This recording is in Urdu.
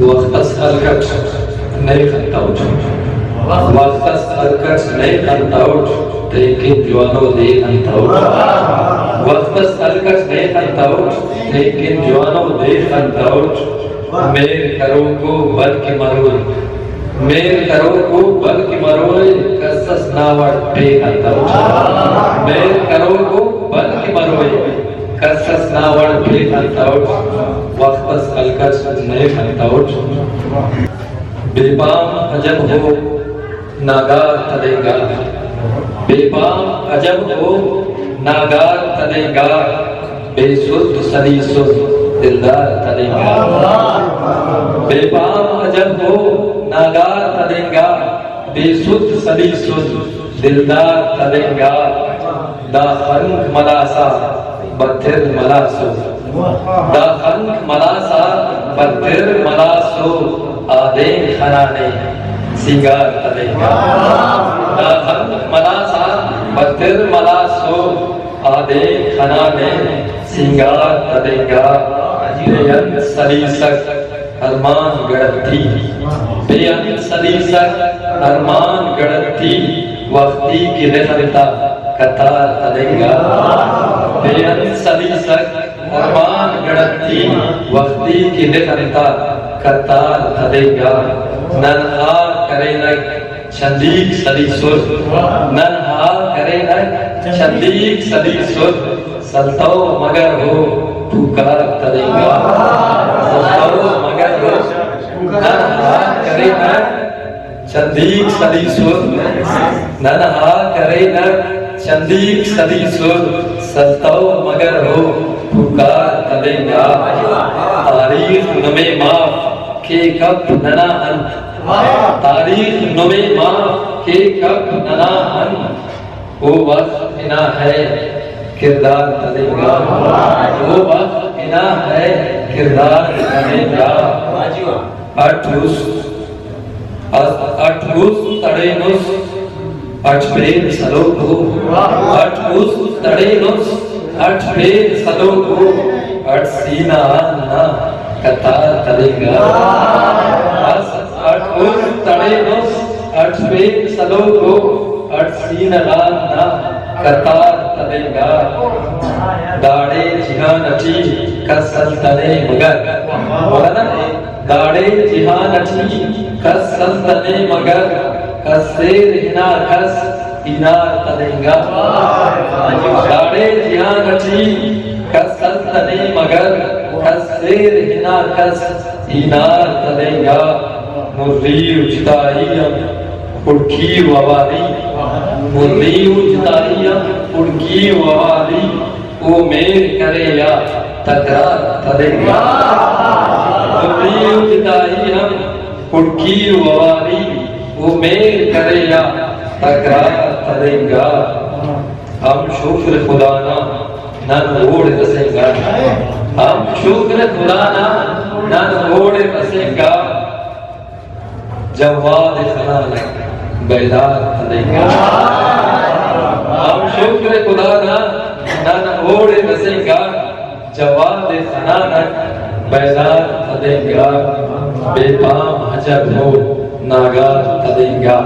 وقتس الکٹ نہیں خطاوٹ وقتس الکٹ نہیں خطاوٹ لیکن جوانو دے خطاوٹ وقتس الکٹ نہیں خطاوٹ لیکن جوانو دے خطاوٹ میر کرو کو بلکہ مروئے میر کرو کو بلکہ مروئے قصص ناوٹ پہ خطاوٹ میر کرو کو بلکہ مروئے قصص ناوٹ پہ خطاوٹ وقتس الکٹ نہیں خطاوٹ بے بام عجب ہو ناگار تلے گا بے بام عجب ہو ناگار تلے گا بے سد سلی سد دلدار تلے گا بے بام عجب ہو ناگار تلے گا بے سد سلی سد دلدار تلے گا دا خنک ملاسا بدر ملاسو دا خنک ملاسا بدر ملاسو آدین خنانے سنگار تلے گا دا خنک ملاسا بدر ملاسو آدین خنانے سنگار تلے گا بیان سلیسک ارمان گڑتی بیان سلیسک ارمان گڑتی وقتی کی رہتا قطار تلے گا بیان سلیسک ارمان گڑتی وقتی کی رہتا قطار تلے گا ننہا کرے نگ چندیک سلی سر ننہا کرے نگ چندیک سلی سر سلطو مگر ہو پھکار تلے گا سلطو مگر ہو ننہا کرے نگ چندیک سلی سر ننہا کرے نگ چندیک سلی سر سلطو مگر ہو پھکار تلے گا تاریخ نمے معاف کہ کب ننا انت تاریخ نمے معاف کہ کب ننا انت وہ وقت انا ہے کردار تلے گا وہ وقت انا ہے کردار تلے گا اٹھ روز تڑے نس اٹھ پیر سلو کو اٹھ روز تڑے نس اٹھ پیر سلو کو اٹھ سینہ آنا قطار تلے گا اٹھ روز تڑے نس اٹھ پیر سلو کو اٹھ سینہ آنا قطار تلے گا داڑے جہان اچھی کسلطنے مگر مولانا داڑے جہان اچھی کسلطنے مگر کسیر ہنا کس انار تلے گا داڑے جہان اچھی کسلطنے مگر کسیر ہنا کس انار تلے گا مری اجتائیم اڑکی ووالی مری اجتائیم اڑکی ووالی او میر کرے یا تکرار تلے گا مری اجتائیم اڑکی ووالی وہ میر کرے یا تکرار تلے گا ہم شکر خدا نہ روڑ رسے گا ہم شکر خدا نہ روڑ رسے گا جواد خلال بیدار تلے گا ہم شکر خدا نہ روڑ رسے گا جواد خلال بیدار تلے گا بے پام عجب ہو ناگار تلے گا